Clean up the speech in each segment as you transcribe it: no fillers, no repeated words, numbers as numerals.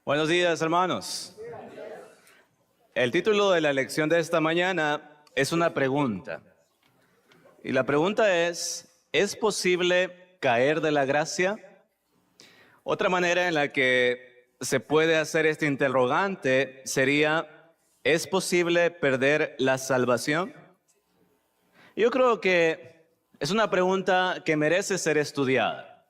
Buenos días, hermanos. El título de la lección de esta mañana es una pregunta. Y la pregunta ¿es posible caer de la gracia? Otra manera en la que se puede hacer este interrogante sería, ¿es posible perder la salvación? Yo creo que es una pregunta que merece ser estudiada.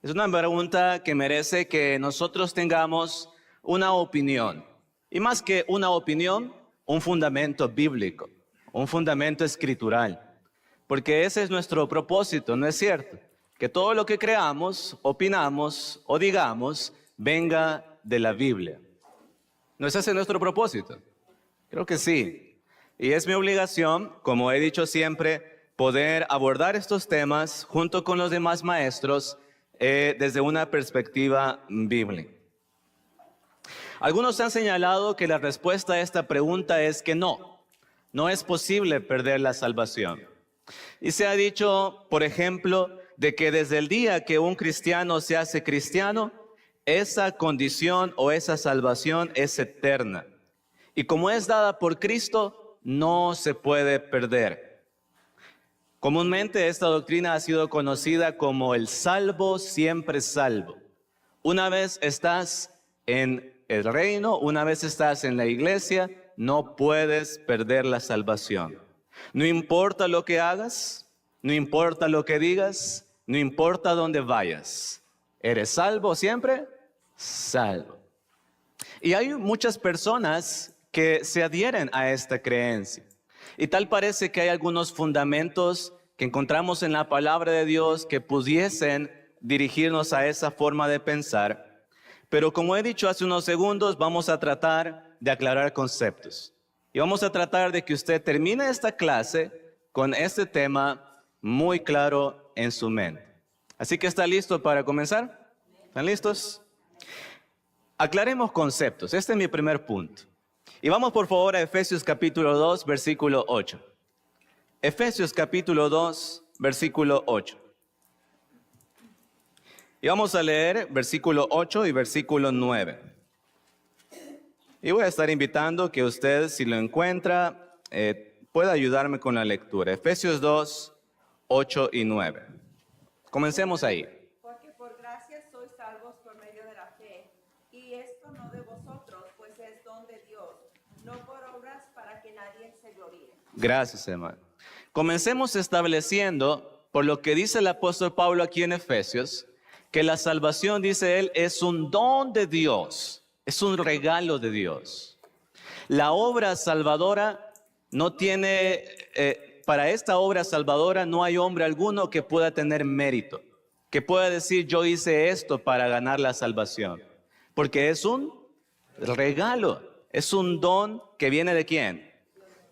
Es una pregunta que merece que nosotros tengamos una opinión. Y más que una opinión, un fundamento bíblico, un fundamento escritural. Porque ese es nuestro propósito, ¿no es cierto? Que todo lo que creamos, opinamos o digamos venga de la Biblia. ¿No es ese nuestro propósito? Creo que sí. Y es mi obligación, como he dicho siempre, poder abordar estos temas junto con los demás maestros desde una perspectiva bíblica. Algunos han señalado que la respuesta a esta pregunta es que no es posible perder la salvación. Y se ha dicho, por ejemplo, de que desde el día que un cristiano se hace cristiano, esa condición o esa salvación es eterna. Y como es dada por Cristo, no se puede perder. Comúnmente esta doctrina ha sido conocida como el salvo siempre salvo. Una vez estás en el reino, una vez estás en la iglesia, no puedes perder la salvación. No importa lo que hagas, no importa lo que digas, no importa dónde vayas. ¿Eres salvo siempre? Salvo. Y hay muchas personas que se adhieren a esta creencia. Y tal parece que hay algunos fundamentos que encontramos en la palabra de Dios que pudiesen dirigirnos a esa forma de pensar. Pero como he dicho hace unos segundos, vamos a tratar de aclarar conceptos. Y vamos a tratar de que usted termine esta clase con este tema muy claro en su mente. Así que ¿está listo para comenzar? ¿Están listos? Aclaremos conceptos. Este es mi primer punto. Y vamos por favor a Efesios capítulo 2, versículo 8. Efesios capítulo 2, versículo 8. Y vamos a leer versículo 8 y versículo 9. Y voy a estar invitando que usted, si lo encuentra, pueda ayudarme con la lectura. Efesios 2, 8 y 9. Comencemos ahí. Porque por gracia sois salvos por medio de la fe, y esto no de vosotros, pues es don de Dios, no por obras para que nadie se gloríe. Gracias, hermano. Comencemos estableciendo, por lo que dice el apóstol Pablo aquí en Efesios, que la salvación, dice él, es un don de Dios, es un regalo de Dios. La obra salvadora no tiene, para esta obra salvadora no hay hombre alguno que pueda tener mérito, que pueda decir yo hice esto para ganar la salvación, porque es un regalo, es un don que viene ¿de quién?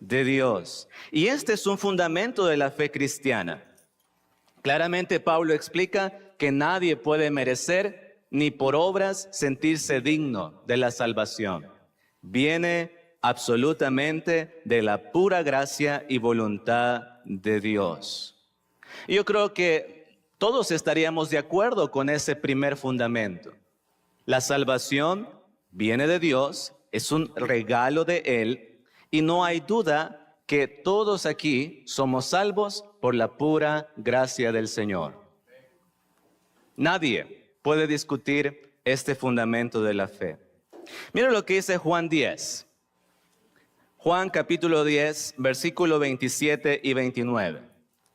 De Dios. Y este es un fundamento de la fe cristiana. Claramente Pablo explica que nadie puede merecer ni por obras sentirse digno de la salvación. Viene absolutamente de la pura gracia y voluntad de Dios. Y yo creo que todos estaríamos de acuerdo con ese primer fundamento. La salvación viene de Dios, es un regalo de Él, y no hay duda que todos aquí somos salvos por la pura gracia del Señor. Nadie puede discutir este fundamento de la fe. Mira lo que dice Juan 10. Juan capítulo 10, versículo 27 y 29.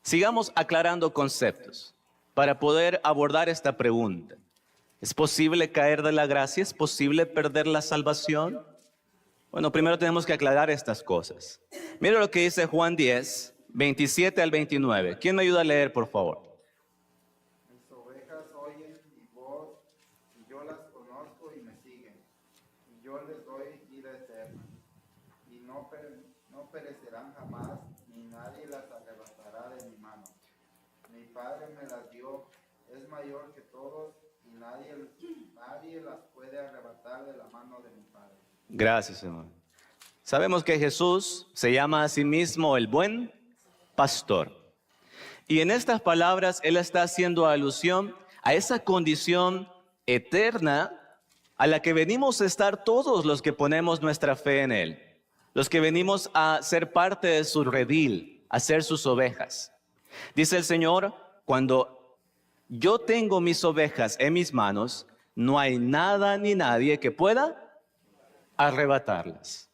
Sigamos aclarando conceptos para poder abordar esta pregunta. ¿Es posible caer de la gracia? ¿Es posible perder la salvación? Bueno, primero tenemos que aclarar estas cosas. Mira lo que dice Juan 10, 27 al 29. ¿Quién me ayuda a leer, por favor? Mis ovejas oyen mi voz, y yo las conozco y me siguen, y yo les doy vida eterna, y no perecerán jamás, ni nadie las arrebatará de mi mano. Mi Padre me las dio, es mayor que todos, y nadie las puede arrebatar de la mano de mi Padre. Gracias, hermano. Sabemos que Jesús se llama a sí mismo el buen pastor. Y en estas palabras Él está haciendo alusión a esa condición eterna a la que venimos a estar todos los que ponemos nuestra fe en Él, los que venimos a ser parte de su redil, a ser sus ovejas. Dice el Señor, cuando yo tengo mis ovejas en mis manos, no hay nada ni nadie que pueda arrebatarlas.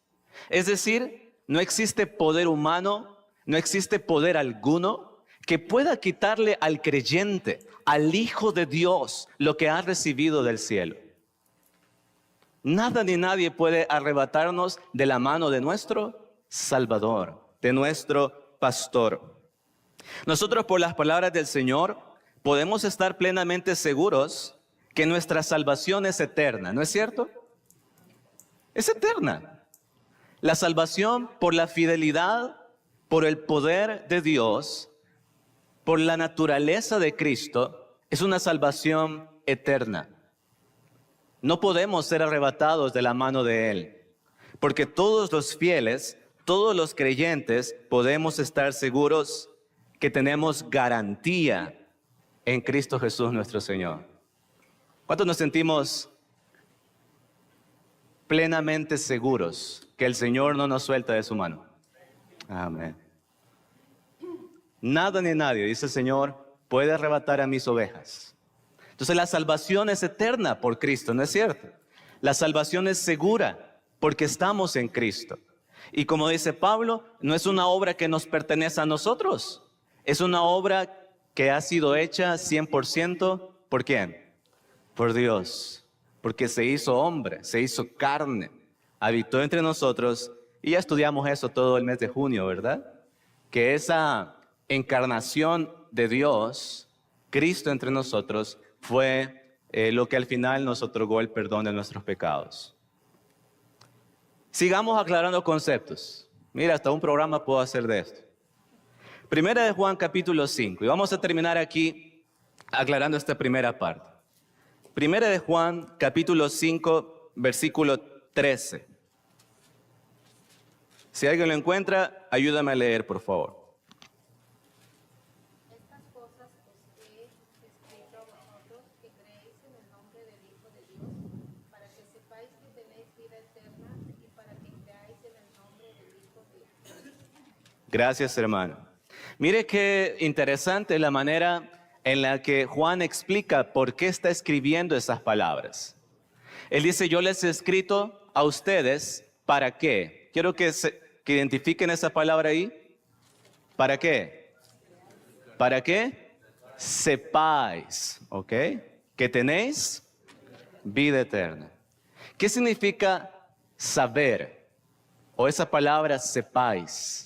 Es decir, no existe poder humano, no existe poder alguno que pueda quitarle al creyente, al Hijo de Dios, lo que ha recibido del cielo. Nada ni nadie puede arrebatarnos de la mano de nuestro Salvador, de nuestro Pastor. Nosotros, por las palabras del Señor, podemos estar plenamente seguros que nuestra salvación es eterna, ¿no es cierto? Es eterna. La salvación por la fidelidad, por el poder de Dios, por la naturaleza de Cristo, es una salvación eterna. No podemos ser arrebatados de la mano de Él, porque todos los fieles, todos los creyentes, podemos estar seguros que tenemos garantía en Cristo Jesús nuestro Señor. ¿Cuántos nos sentimos plenamente seguros que el Señor no nos suelta de su mano? Amén. Nada ni nadie, dice el Señor, puede arrebatar a mis ovejas. Entonces la salvación es eterna por Cristo, ¿no es cierto? La salvación es segura porque estamos en Cristo. Y como dice Pablo, no es una obra que nos pertenece a nosotros. Es una obra que ha sido hecha 100%, ¿por quién? Por Dios. Porque se hizo hombre, se hizo carne, habitó entre nosotros. Y ya estudiamos eso todo el mes de junio, ¿verdad? Que esa encarnación de Dios, Cristo entre nosotros, fue lo que al final nos otorgó el perdón de nuestros pecados. Sigamos aclarando conceptos. Mira, hasta un programa puedo hacer de esto. Primera de Juan capítulo 5. Y vamos a terminar aquí aclarando esta primera parte. Primera de Juan capítulo 5, versículo 13. Si alguien lo encuentra, ayúdame a leer, por favor. Estas cosas os he escrito a vosotros que creéis en el nombre del Hijo de Dios, para que sepáis que tenéis vida eterna y para que creáis en el nombre del Hijo de Dios. Gracias, hermano. Mire qué interesante la manera en la que Juan explica por qué está escribiendo esas palabras. Él dice, yo les he escrito a ustedes, ¿para qué? Quiero que identifiquen esa palabra ahí. ¿Para qué? ¿Para qué? Sepáis, ¿ok? Que tenéis vida eterna. ¿Qué significa saber? O esa palabra sepáis.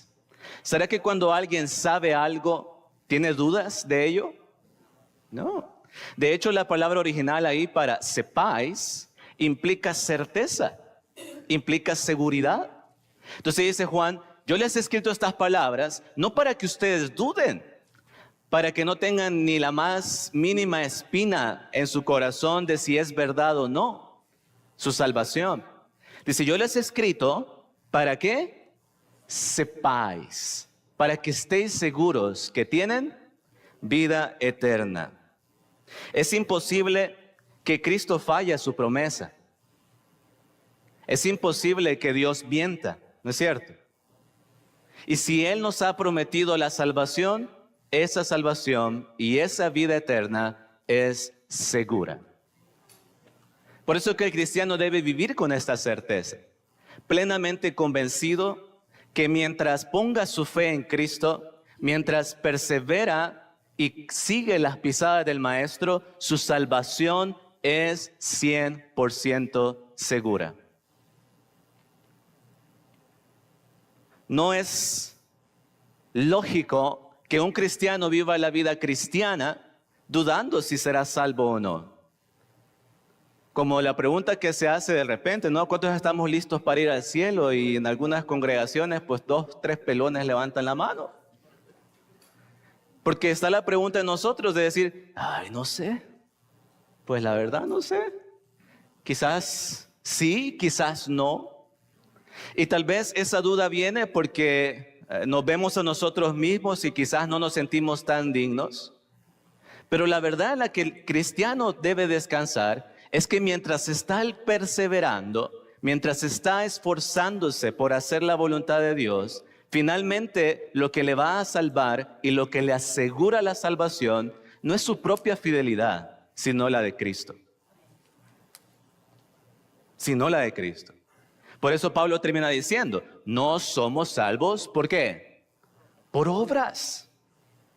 ¿Será que cuando alguien sabe algo, tiene dudas de ello? No. De hecho, la palabra original ahí para sepáis implica certeza, implica seguridad. Entonces dice Juan, yo les he escrito estas palabras no para que ustedes duden, para que no tengan ni la más mínima espina en su corazón de si es verdad o no su salvación. Dice, yo les he escrito para que sepáis, para que estéis seguros que tienen vida eterna. Es imposible que Cristo falle a su promesa. Es imposible que Dios mienta, ¿no es cierto? Y si Él nos ha prometido la salvación, esa salvación y esa vida eterna es segura. Por eso que el cristiano debe vivir con esta certeza, plenamente convencido que mientras ponga su fe en Cristo, mientras persevera y sigue las pisadas del Maestro, su salvación es 100% segura. No es lógico que un cristiano viva la vida cristiana dudando si será salvo o no. Como la pregunta que se hace de repente, ¿no? ¿Cuántos estamos listos para ir al cielo? Y en algunas congregaciones, pues 2, 3 pelones levantan la mano. Porque está la pregunta de nosotros de decir, ay, no sé. Pues la verdad no sé. Quizás sí, quizás no. Y tal vez esa duda viene porque nos vemos a nosotros mismos y quizás no nos sentimos tan dignos. Pero la verdad en la que el cristiano debe descansar es que mientras está él perseverando, mientras está esforzándose por hacer la voluntad de Dios, finalmente lo que le va a salvar y lo que le asegura la salvación no es su propia fidelidad, sino la de Cristo. Sino la de Cristo. Por eso Pablo termina diciendo, no somos salvos, ¿por qué? Por obras.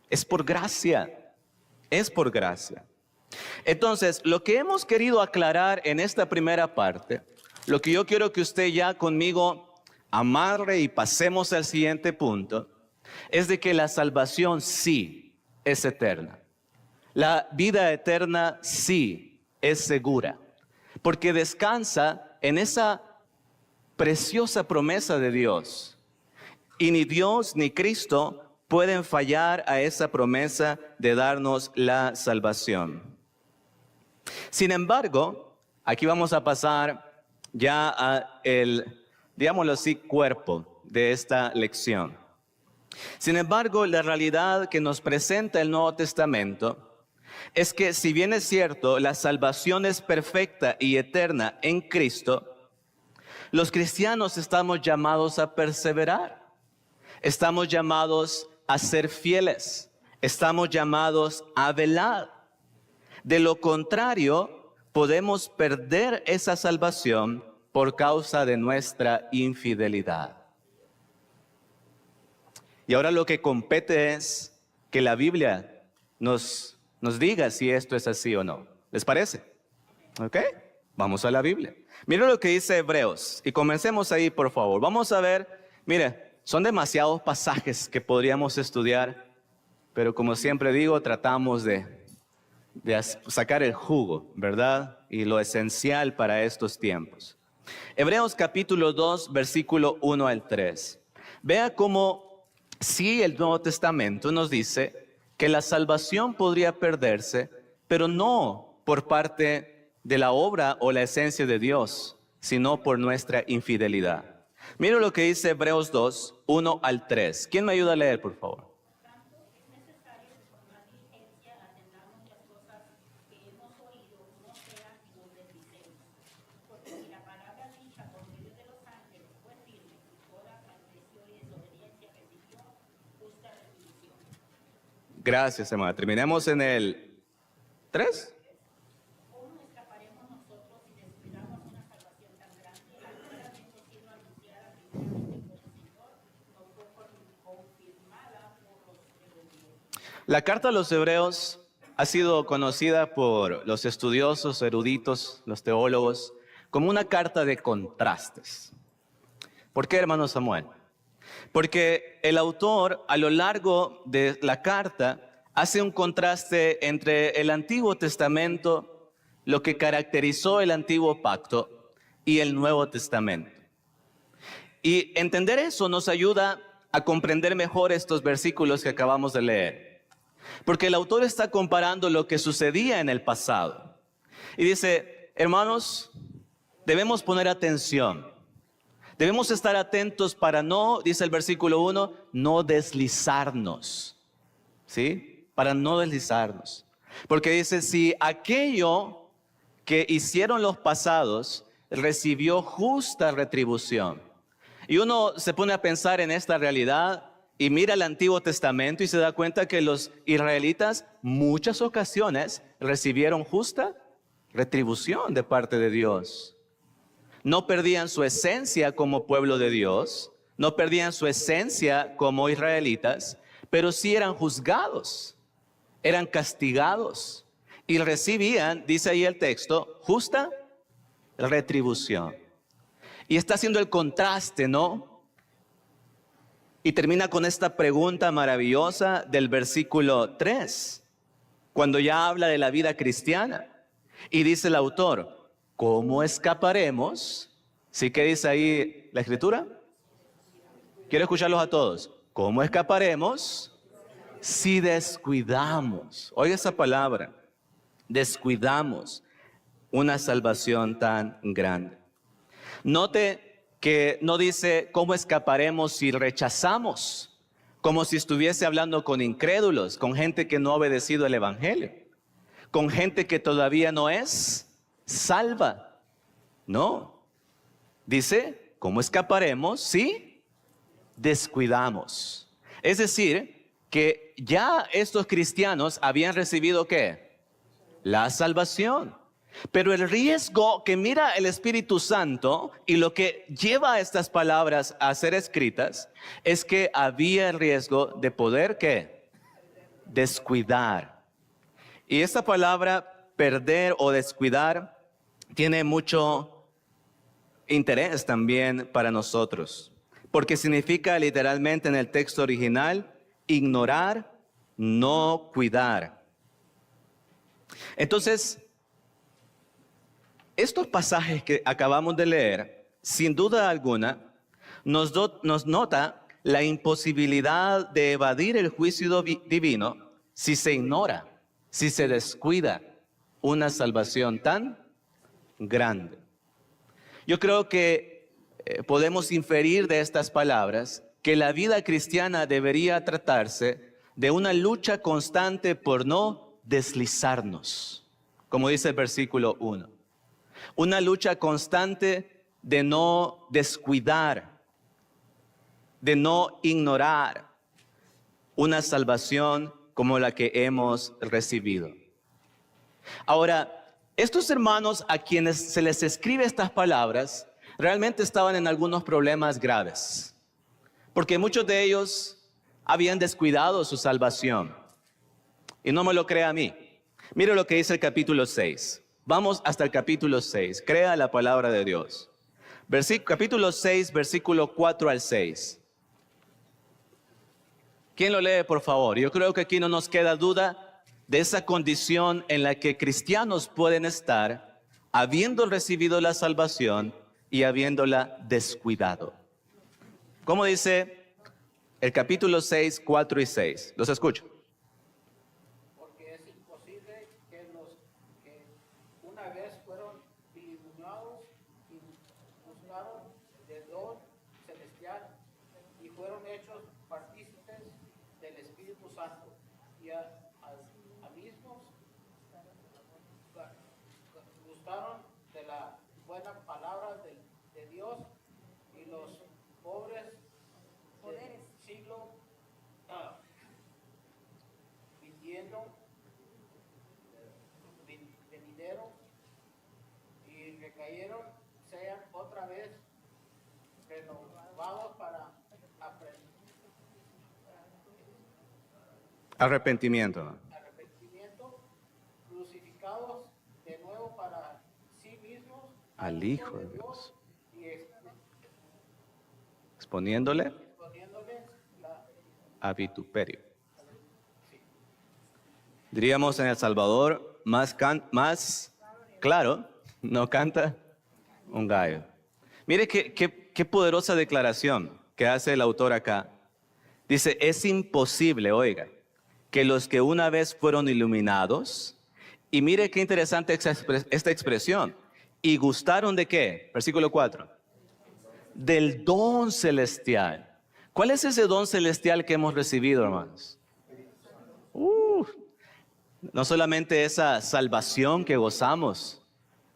Es por gracia. Es por gracia. Entonces, lo que hemos querido aclarar en esta primera parte, lo que yo quiero que usted ya conmigo amarre y pasemos al siguiente punto, es de que la salvación sí es eterna. La vida eterna sí es segura, porque descansa en esa preciosa promesa de Dios. Y ni Dios ni Cristo pueden fallar a esa promesa de darnos la salvación. Sin embargo, aquí vamos a pasar ya a el, digámoslo así, cuerpo de esta lección. Sin embargo, la realidad que nos presenta el Nuevo Testamento es que si bien es cierto, la salvación es perfecta y eterna en Cristo, los cristianos estamos llamados a perseverar, estamos llamados a ser fieles, estamos llamados a velar. De lo contrario, podemos perder esa salvación por causa de nuestra infidelidad. Y ahora lo que compete es que la Biblia nos diga si esto es así o no. ¿Les parece? ¿Ok? Vamos a la Biblia. Mira lo que dice Hebreos y comencemos ahí, por favor. Vamos a ver, mire, son demasiados pasajes que podríamos estudiar, pero como siempre digo, tratamos de sacar el jugo, ¿verdad? Y lo esencial para estos tiempos. Hebreos capítulo 2, versículo 1 al 3. Vea cómo sí el Nuevo Testamento nos dice que la salvación podría perderse, pero no por parte de la obra o la esencia de Dios, sino por nuestra infidelidad. Mira lo que dice Hebreos 2, 1 al 3. ¿Quién me ayuda a leer, por favor? Gracias, hermana. Terminemos en el 3. La carta a los Hebreos ha sido conocida por los estudiosos, eruditos, los teólogos, como una carta de contrastes. ¿Por qué, hermano Samuel? Porque el autor, a lo largo de la carta, hace un contraste entre el Antiguo Testamento, lo que caracterizó el Antiguo Pacto, y el Nuevo Testamento. Y entender eso nos ayuda a comprender mejor estos versículos que acabamos de leer. Porque el autor está comparando lo que sucedía en el pasado. Y dice, hermanos, debemos poner atención. Debemos estar atentos para no, dice el versículo 1, no deslizarnos. ¿Sí? Para no deslizarnos. Porque dice, si aquello que hicieron los pasados recibió justa retribución. Y uno se pone a pensar en esta realidad y mira el Antiguo Testamento y se da cuenta que los israelitas muchas ocasiones recibieron justa retribución de parte de Dios. No perdían su esencia como pueblo de Dios, no perdían su esencia como israelitas, pero sí eran juzgados, eran castigados y recibían, dice ahí el texto, justa retribución. Y está haciendo el contraste, ¿no? Y termina con esta pregunta maravillosa del versículo 3, cuando ya habla de la vida cristiana. Y dice el autor, ¿cómo escaparemos? ¿Sí que dice ahí la Escritura? Quiero escucharlos a todos. ¿Cómo escaparemos si descuidamos? Oiga esa palabra, descuidamos una salvación tan grande. Note que no dice cómo escaparemos si rechazamos, como si estuviese hablando con incrédulos, con gente que no ha obedecido el Evangelio, con gente que todavía no es salva. No. Dice, ¿cómo escaparemos si descuidamos? Es decir, que ya estos cristianos habían recibido ¿qué? La salvación. Pero el riesgo que mira el Espíritu Santo y lo que lleva a estas palabras a ser escritas es que había el riesgo de poder ¿qué? Descuidar. Y esta palabra perder o descuidar tiene mucho interés también para nosotros, porque significa literalmente en el texto original ignorar, no cuidar. Entonces, estos pasajes que acabamos de leer, sin duda alguna, nos nota la imposibilidad de evadir el juicio divino si se ignora, si se descuida una salvación tan grande. Yo creo que podemos inferir de estas palabras que la vida cristiana debería tratarse de una lucha constante por no deslizarnos, como dice el versículo 1. Una lucha constante de no descuidar, de no ignorar una salvación como la que hemos recibido. Ahora, estos hermanos a quienes se les escribe estas palabras realmente estaban en algunos problemas graves, porque muchos de ellos habían descuidado su salvación. Y no me lo crea a mí. Mire lo que dice el capítulo 6. Vamos hasta el capítulo 6. Crea la palabra de Dios. Capítulo 6, versículo 4 al 6. ¿Quién lo lee, por favor? Yo creo que aquí no nos queda duda de esa condición en la que cristianos pueden estar habiendo recibido la salvación y habiéndola descuidado. ¿Cómo dice el capítulo 6, 4 y 6? Los escucho. Porque es imposible que los que una vez fueron iluminados y buscaron del don celestial y fueron hechos partícipes del Espíritu Santo y a mismos gustaron de la buena palabra de Dios y los pobres del siglo venidero y recayeron, sean otra vez renovados para Arrepentimiento. crucificados de nuevo para sí mismos Al Hijo de Dios. y Exponiéndole exponiéndole la a vituperio. Diríamos en El Salvador, más claro, no canta un gallo. Mire qué poderosa declaración que hace el autor acá. Dice, es imposible, oiga, que los que una vez fueron iluminados, y mire qué interesante esta expresión, y gustaron de qué, versículo 4, del don celestial. ¿Cuál es ese don celestial que hemos recibido, hermanos? No solamente esa salvación que gozamos,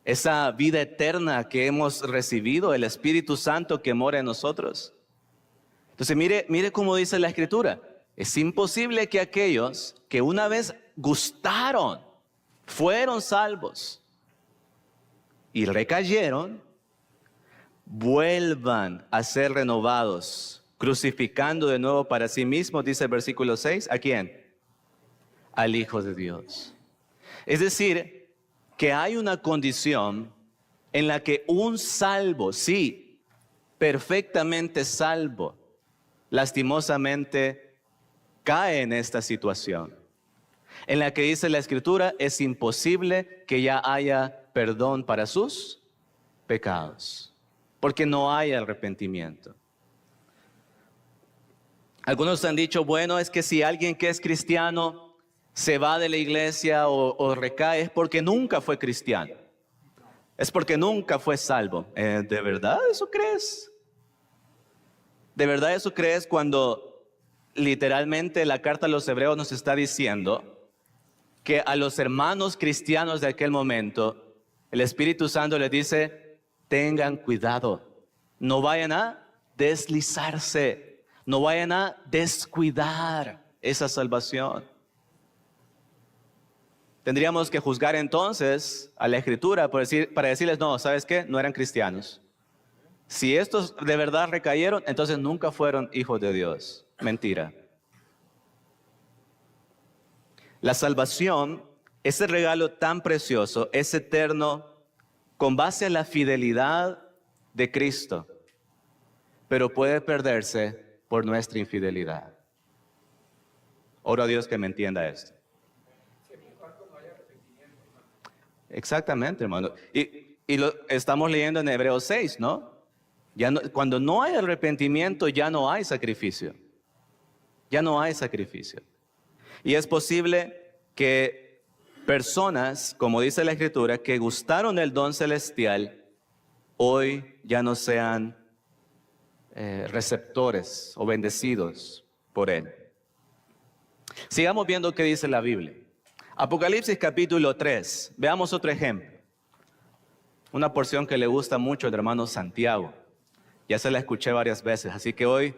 esa vida eterna que hemos recibido, el Espíritu Santo que mora en nosotros. Entonces mire cómo dice la Escritura. Es imposible que aquellos que una vez gustaron, fueron salvos y recayeron, vuelvan a ser renovados, crucificando de nuevo para sí mismos, dice el versículo 6, ¿a quién? Al Hijo de Dios. Es decir, que hay una condición en la que un salvo, sí, perfectamente salvo, lastimosamente cae en esta situación, en la que dice la Escritura, es imposible que ya haya perdón para sus pecados, porque no hay arrepentimiento. Algunos han dicho, bueno, es que si alguien que es cristiano se va de la iglesia o recae, es porque nunca fue cristiano. Es porque nunca fue salvo. ¿De verdad eso crees? ¿De verdad eso crees cuando literalmente la carta a los hebreos nos está diciendo que a los hermanos cristianos de aquel momento El Espíritu Santo les dice, tengan cuidado, no vayan a deslizarse, no vayan a descuidar esa salvación. Tendríamos que juzgar entonces a la Escritura para decirles, no, ¿sabes qué? No eran cristianos. Si estos de verdad recayeron, entonces nunca fueron hijos de Dios. Mentira. La salvación, ese regalo tan precioso, es eterno con base a la fidelidad de Cristo, pero puede perderse por nuestra infidelidad. Oro a Dios que me entienda esto. Exactamente, hermano. Y lo estamos leyendo en Hebreos 6, ¿no? Cuando no hay arrepentimiento, ya no hay sacrificio. Ya no hay sacrificio. Y es posible que personas, como dice la Escritura, que gustaron del don celestial, hoy ya no sean receptores o bendecidos por él. Sigamos viendo qué dice la Biblia. Apocalipsis capítulo 3. Veamos otro ejemplo. Una porción que le gusta mucho al hermano Santiago. Ya se la escuché varias veces, así que hoy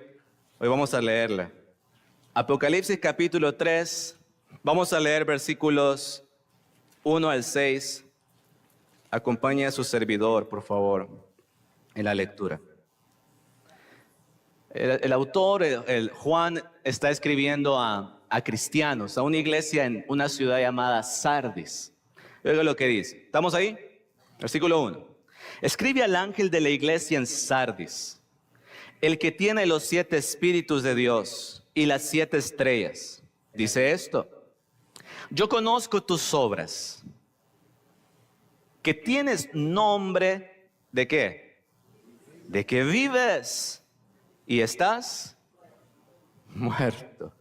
vamos a leerla. Apocalipsis capítulo 3, vamos a leer versículos 1 al 6. Acompañe a su servidor, por favor, en la lectura. El autor, Juan, está escribiendo a cristianos, a una iglesia en una ciudad llamada Sardis. Oiga lo que dice. ¿Estamos ahí? Versículo 1. Escribe al ángel de la iglesia en Sardis, el que tiene los 7 espíritus de Dios y las 7 estrellas. Dice esto: yo conozco tus obras, que tienes nombre de ¿qué? De que vives y estás muerto.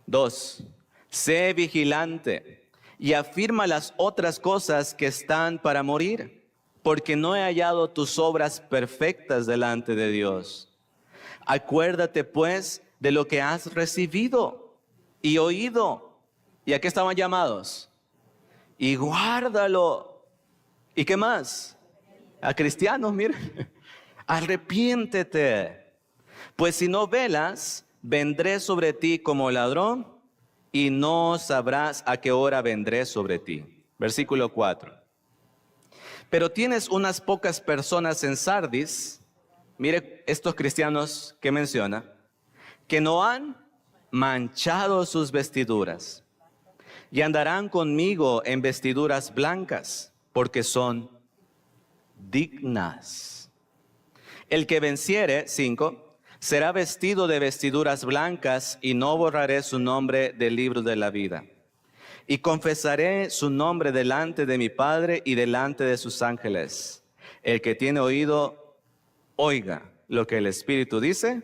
2. Sé vigilante y afirma las otras cosas que están para morir, porque no he hallado tus obras perfectas delante de Dios. Acuérdate pues de lo que has recibido y oído. ¿Y a qué estaban llamados? Y guárdalo. ¿Y qué más? A cristianos, miren. Arrepiéntete. Pues si no velas, vendré sobre ti como ladrón y no sabrás a qué hora vendré sobre ti. Versículo 4. Pero tienes unas pocas personas en Sardis, mire estos cristianos que menciona, que no han manchado sus vestiduras y andarán conmigo en vestiduras blancas, porque son dignas. El que venciere, 5, será vestido de vestiduras blancas y no borraré su nombre del libro de la vida. Y confesaré su nombre delante de mi Padre y delante de sus ángeles. El que tiene oído, oiga lo que el Espíritu dice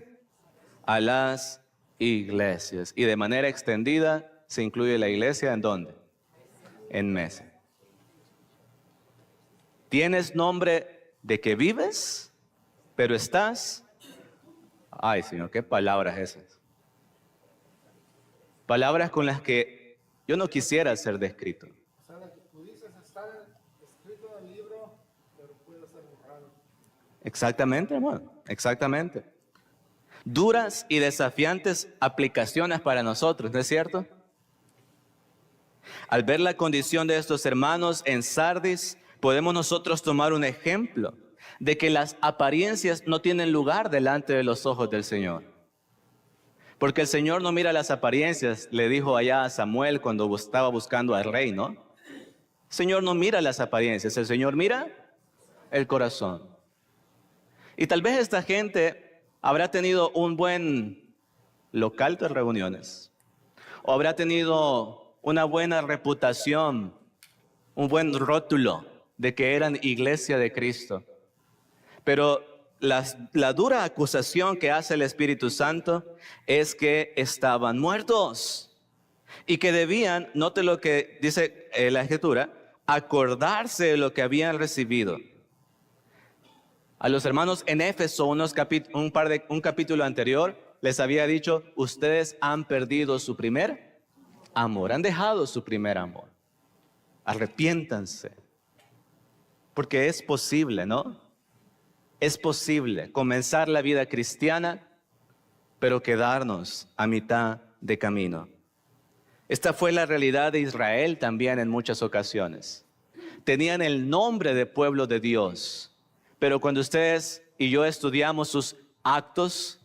a las iglesias. Y de manera extendida se incluye la iglesia, ¿en dónde? En Mesa. Tienes nombre de que vives, pero estás... Ay, Señor, ¿qué palabras esas? Palabras con las que yo no quisiera ser descrito. O sea, lo que tú dices está escrito en el libro, pero puede ser borrado. Exactamente, hermano, exactamente. Duras y desafiantes aplicaciones para nosotros, ¿no es cierto? Al ver la condición de estos hermanos en Sardis, podemos nosotros tomar un ejemplo de que las apariencias no tienen lugar delante de los ojos del Señor. Porque el Señor no mira las apariencias, le dijo allá a Samuel cuando estaba buscando al rey, ¿no? El Señor no mira las apariencias, el Señor mira el corazón. Y tal vez esta gente habrá tenido un buen local de reuniones, o habrá tenido una buena reputación, un buen rótulo de que eran iglesia de Cristo. Pero la dura acusación que hace el Espíritu Santo es que estaban muertos y que debían, note lo que dice la Escritura, acordarse de lo que habían recibido. A los hermanos en Éfeso, un capítulo anterior, les había dicho, ustedes han perdido su primer amor, han dejado su primer amor. Arrepiéntanse. Porque es posible, ¿no? Es posible comenzar la vida cristiana, pero quedarnos a mitad de camino. Esta fue la realidad de Israel también en muchas ocasiones. Tenían el nombre de pueblo de Dios, pero cuando ustedes y yo estudiamos sus actos,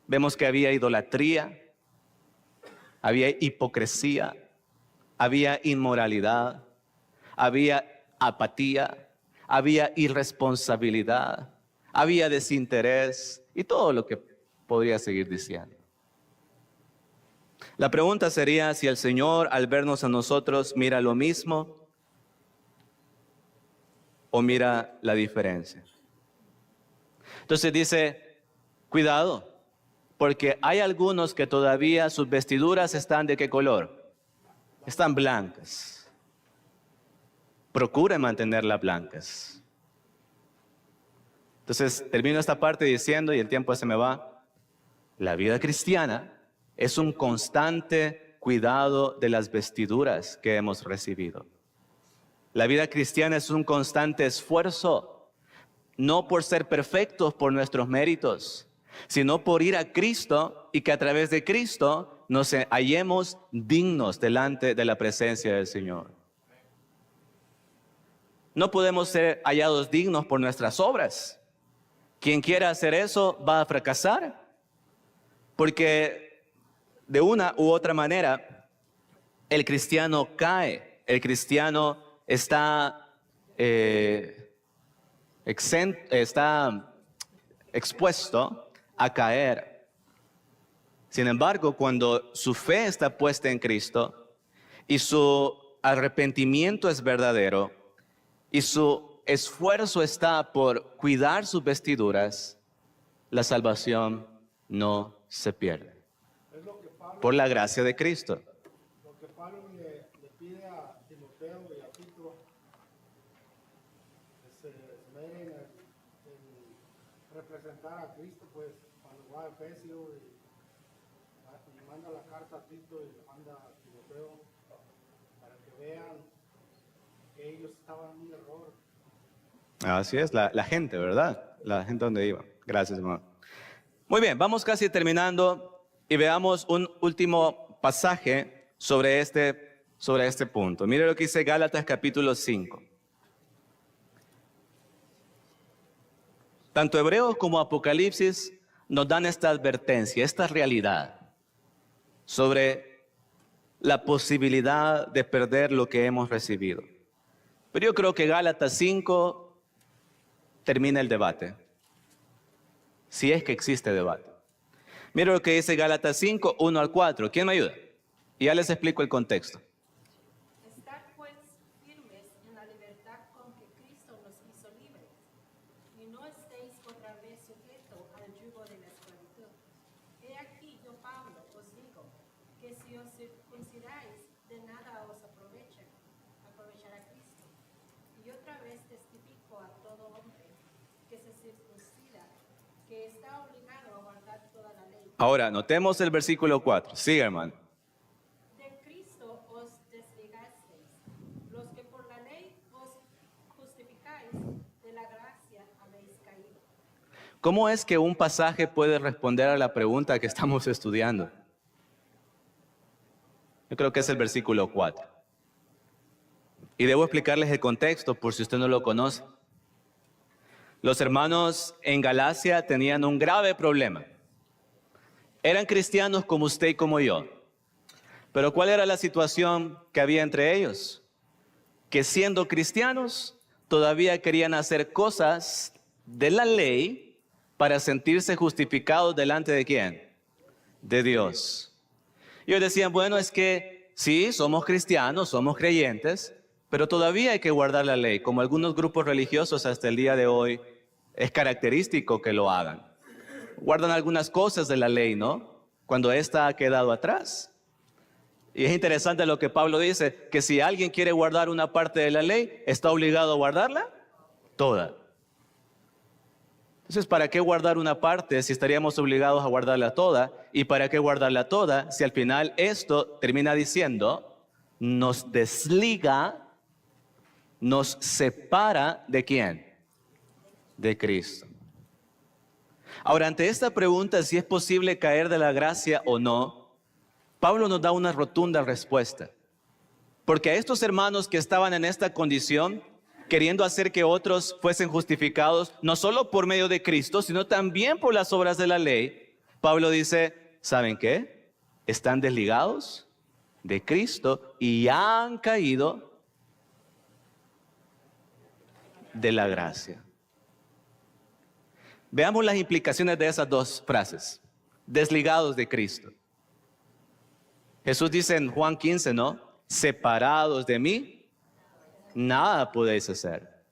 vemos que había idolatría, había hipocresía, había inmoralidad, había apatía, había irresponsabilidad, había desinterés y todo lo que podría seguir diciendo. La pregunta sería si el Señor al vernos a nosotros mira lo mismo o mira la diferencia. Entonces dice, cuidado, porque hay algunos que todavía sus vestiduras están ¿de qué color? Están blancas. Procure mantenerlas blancas. Entonces termino esta parte diciendo, y el tiempo se me va, la vida cristiana es un constante cuidado de las vestiduras que hemos recibido. La vida cristiana es un constante esfuerzo, no por ser perfectos por nuestros méritos, sino por ir a Cristo y que a través de Cristo nos hallemos dignos delante de la presencia del Señor. No podemos ser hallados dignos por nuestras obras. Quien quiera hacer eso va a fracasar, porque de una u otra manera el cristiano cae, el cristiano está expuesto a caer. Sin embargo, cuando su fe está puesta en Cristo y su arrepentimiento es verdadero y su esfuerzo está por cuidar sus vestiduras, la salvación no se pierde. Es lo que Pablo, Por la gracia de Cristo. lo que Pablo le pide a Timoteo y a Tito, que se esmeren en representar a Cristo, pues cuando va a Efesio y manda la carta a Tito y le manda a Timoteo, para que vean que ellos estaban en un error. Así es, la gente, ¿verdad? La gente donde iba. Gracias, hermano. Muy bien, vamos casi terminando y veamos un último pasaje sobre este punto. Mire lo que dice Gálatas capítulo 5. Tanto Hebreos como Apocalipsis nos dan esta advertencia, esta realidad sobre la posibilidad de perder lo que hemos recibido. Pero yo creo que Gálatas 5 termina el debate, si es que existe debate. Mira lo que dice Gálatas 5, 1 al 4. ¿Quién me ayuda? Y ya les explico el contexto. Estad pues firmes en la libertad con que Cristo nos hizo libres, y no estéis otra vez sujetos al yugo de la esclavitud. He aquí yo, Pablo, os digo, que si os circuncidáis, de nada os aprovechará Cristo. Y otra vez testifico a todo hombre que se circuncida, que está obligado a guardar toda la ley. Ahora, notemos el versículo 4. Siga, hermano. De Cristo os desligasteis, los que por la ley os justificáis, de la gracia habéis caído. ¿Cómo es que un pasaje puede responder a la pregunta que estamos estudiando? Yo creo que es el versículo 4. Y debo explicarles el contexto por si usted no lo conoce. Los hermanos en Galacia tenían un grave problema. Eran cristianos como usted y como yo. Pero ¿cuál era la situación que había entre ellos? Que siendo cristianos, todavía querían hacer cosas de la ley para sentirse justificados delante de ¿quién? De Dios. Y ellos decían, bueno, es que sí, somos cristianos, somos creyentes, pero todavía hay que guardar la ley, como algunos grupos religiosos hasta el día de hoy es característico que lo hagan. Guardan algunas cosas de la ley, ¿no? Cuando ésta ha quedado atrás. Y es interesante lo que Pablo dice, que si alguien quiere guardar una parte de la ley, ¿está obligado a guardarla? Toda. Entonces, ¿para qué guardar una parte si estaríamos obligados a guardarla toda? ¿Y para qué guardarla toda si al final esto termina diciendo, nos desliga nos separa ¿de quién? De Cristo. Ahora, ante esta pregunta, si es posible caer de la gracia o no, Pablo nos da una rotunda respuesta. Porque a estos hermanos que estaban en esta condición, queriendo hacer que otros fuesen justificados, no solo por medio de Cristo, sino también por las obras de la ley, Pablo dice, ¿saben qué? Están desligados de Cristo y han caído de la gracia. Veamos las implicaciones de esas dos frases. Desligados de Cristo. Jesús dice en Juan 15, ¿no? Separados de mí, nada podéis hacer.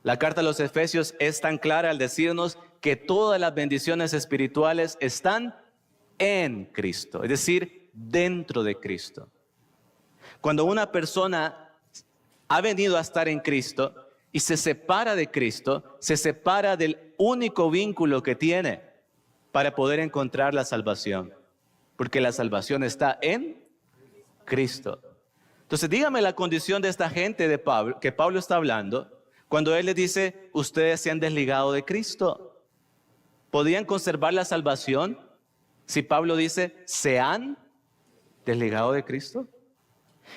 La carta a los Efesios es tan clara al decirnos que todas las bendiciones espirituales están en Cristo, es decir, dentro de Cristo. Cuando una persona ha venido a estar en Cristo y se separa de Cristo, se separa del único vínculo que tiene para poder encontrar la salvación, porque la salvación está en Cristo. Entonces, dígame la condición de esta gente de Pablo, que Pablo está hablando, cuando él les dice, ustedes se han desligado de Cristo. ¿Podrían conservar la salvación si Pablo dice, se han desligado de Cristo?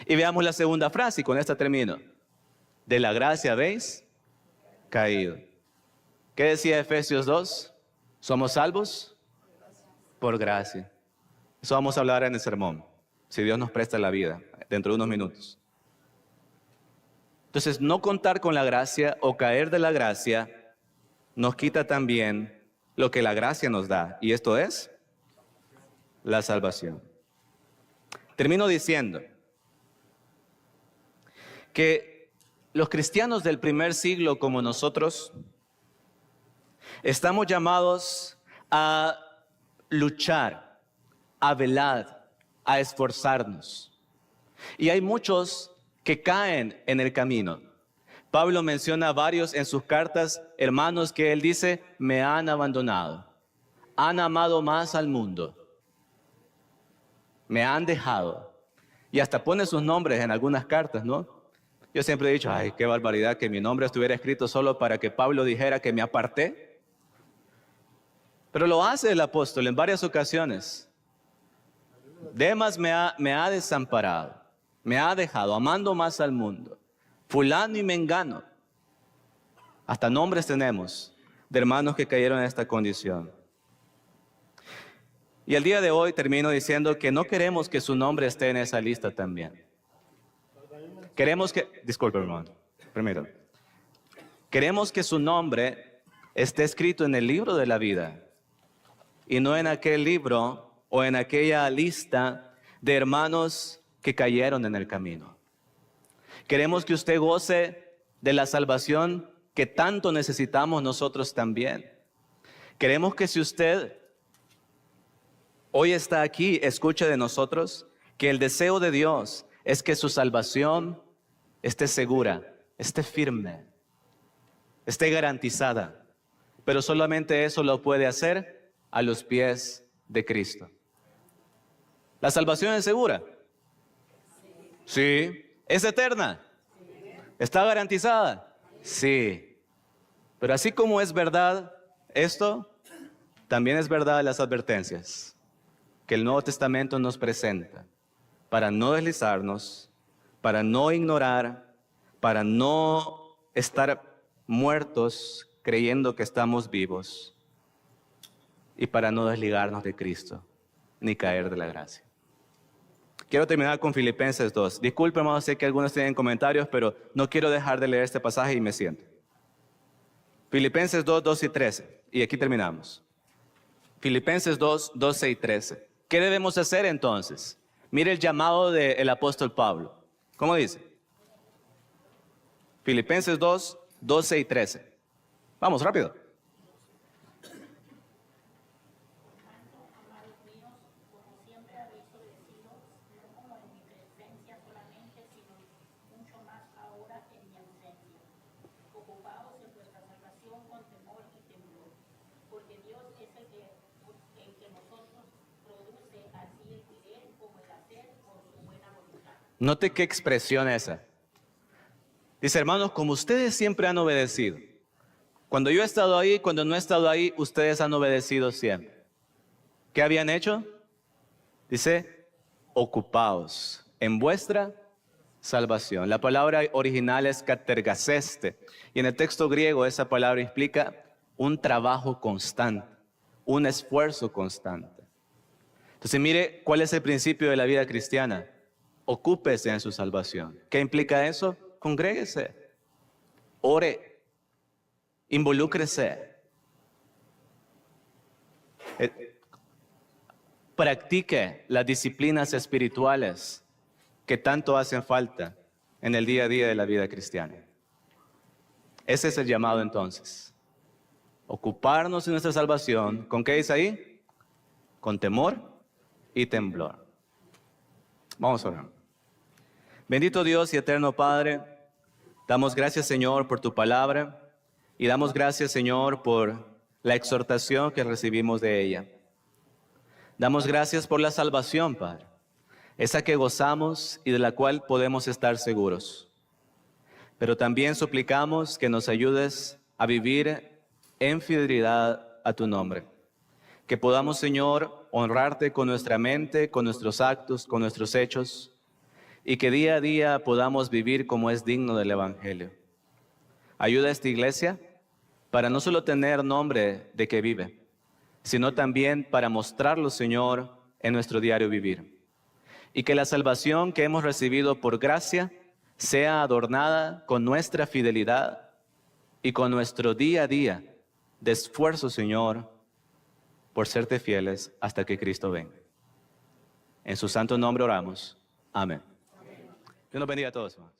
Y veamos la segunda frase, y con esta termino. De la gracia habéis caído. ¿Qué decía Efesios 2? ¿Somos salvos? Por gracia. Eso vamos a hablar en el sermón, si Dios nos presta la vida, dentro de unos minutos. Entonces, no contar con la gracia o caer de la gracia nos quita también lo que la gracia nos da, y esto es la salvación. Termino diciendo que los cristianos del primer siglo como nosotros estamos llamados a luchar, a velar, a esforzarnos. Y hay muchos que caen en el camino. Pablo menciona a varios en sus cartas, hermanos que él dice, me han abandonado, han amado más al mundo, me han dejado. Y hasta pone sus nombres en algunas cartas, ¿no? Yo siempre he dicho, ay, qué barbaridad que mi nombre estuviera escrito solo para que Pablo dijera que me aparté. Pero lo hace el apóstol en varias ocasiones. Demas me ha desamparado, me ha dejado, amando más al mundo. Fulano y mengano. Hasta nombres tenemos de hermanos que cayeron en esta condición. Y el día de hoy termino diciendo que no queremos que su nombre esté en esa lista también. Queremos que, disculpe hermano, primero. Queremos que su nombre esté escrito en el libro de la vida y no en aquel libro o en aquella lista de hermanos que cayeron en el camino. Queremos que usted goce de la salvación que tanto necesitamos nosotros también. Queremos que si usted hoy está aquí, escuche de nosotros que el deseo de Dios es que su salvación esté segura, esté firme, esté garantizada. Pero solamente eso lo puede hacer a los pies de Cristo. ¿La salvación es segura? Sí. ¿Es eterna? ¿Está garantizada? Sí. Pero así como es verdad esto, también es verdad las advertencias que el Nuevo Testamento nos presenta para no deslizarnos, para no ignorar, para no estar muertos creyendo que estamos vivos y para no desligarnos de Cristo ni caer de la gracia. Quiero terminar con Filipenses 2. Disculpen, hermanos, sé que algunos tienen comentarios, pero no quiero dejar de leer este pasaje y me siento. Filipenses 2, 12 y 13. Y aquí terminamos. Filipenses 2, 12 y 13. ¿Qué debemos hacer entonces? Mire el llamado del apóstol Pablo. ¿Cómo dice? Filipenses 2, 12 y 13. Vamos, rápido. Note qué expresión esa. Dice, hermanos, como ustedes siempre han obedecido. Cuando yo he estado ahí, cuando no he estado ahí, ustedes han obedecido siempre. ¿Qué habían hecho? Dice, ocupaos en vuestra salvación. La palabra original es katergaseste. Y en el texto griego esa palabra implica un trabajo constante, un esfuerzo constante. Entonces mire cuál es el principio de la vida cristiana. Ocúpese en su salvación. ¿Qué implica eso? Congréguese, ore, involúcrese, practique las disciplinas espirituales que tanto hacen falta en el día a día de la vida cristiana. Ese es el llamado entonces. Ocuparnos en nuestra salvación. ¿Con qué dice ahí? Con temor y temblor. Vamos a orar. Bendito Dios y eterno Padre, damos gracias, Señor, por tu palabra y damos gracias, Señor, por la exhortación que recibimos de ella. Damos gracias por la salvación, Padre, esa que gozamos y de la cual podemos estar seguros. Pero también suplicamos que nos ayudes a vivir en fidelidad a tu nombre. Que podamos, Señor, honrarte con nuestra mente, con nuestros actos, con nuestros hechos, y que día a día podamos vivir como es digno del Evangelio. Ayuda a esta iglesia para no solo tener nombre de que vive, sino también para mostrarlo, Señor, en nuestro diario vivir. Y que la salvación que hemos recibido por gracia sea adornada con nuestra fidelidad y con nuestro día a día de esfuerzo, Señor, por serte fieles hasta que Cristo venga. En su santo nombre oramos. Amén. Dios nos bendiga a todos, hermanos.